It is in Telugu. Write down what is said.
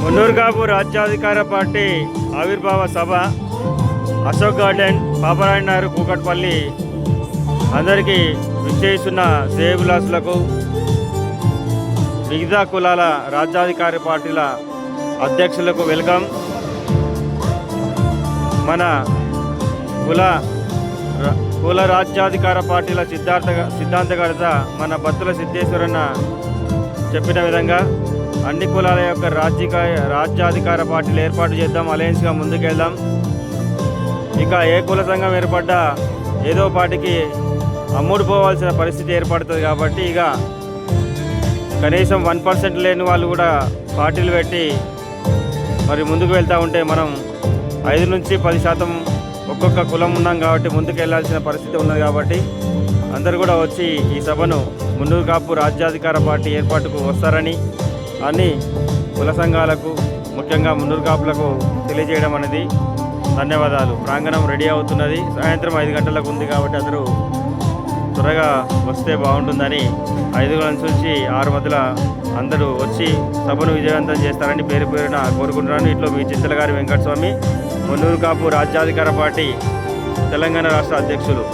మున్నూరుకాపు రాజ్యాధికార పార్టీ ఆవిర్భావ సభ అశోక్ గార్డెన్ పాపరాయనగర్ కూకట్పల్లి అందరికీ విచ్చేస్తున్న శ్రేయోభిలాషులకు మిగతా కులాల రాజ్యాధికార పార్టీల అధ్యక్షులకు వెల్కమ్. మన కుల రాజ్యాధికార పార్టీల సిద్ధాంతకర్త మన బత్తుల సిద్ధేశ్వరన్న చెప్పిన విధంగా అన్ని కులాల యొక్క రాజ్యాధికార పార్టీలు ఏర్పాటు చేద్దాం, అలయన్స్గా ముందుకెళ్దాం. ఇక ఏ కుల సంఘం ఏర్పడ్డా ఏదో పార్టీకి అమ్ముడుపోవాల్సిన పరిస్థితి ఏర్పడుతుంది. కాబట్టి ఇక కనీసం 1% లేని వాళ్ళు కూడా పార్టీలు పెట్టి మరి ముందుకు వెళ్తూ ఉంటే మనం 5 నుంచి 10% ఒక్కొక్క కులం ఉన్నాం కాబట్టి ముందుకు వెళ్లాల్సిన పరిస్థితి ఉన్నది. కాబట్టి అందరూ కూడా వచ్చి ఈ సభను మున్నూరుకాపు రాజ్యాధికార పార్టీ ఏర్పాటుకు వస్తారని అన్ని కుల సంఘాలకు ముఖ్యంగా మున్నూరుకాపులకు తెలియజేయడం అనేది. ధన్యవాదాలు. ప్రాంగణం రెడీ అవుతున్నది, సాయంత్రం 5 గంటలకు ఉంది కాబట్టి అందరూ త్వరగా వస్తే బాగుంటుందని 5 గంటల నుంచి 6 మధ్యలో అందరూ వచ్చి సభను విజయవంతం చేస్తారని పేరు పేరున కోరుకుంటున్నాను. ఇట్లో మీ చింతల గారి వెంకటస్వామి, మున్నూరుకాపు రాజ్యాధికార పార్టీ తెలంగాణ రాష్ట్ర అధ్యక్షులు.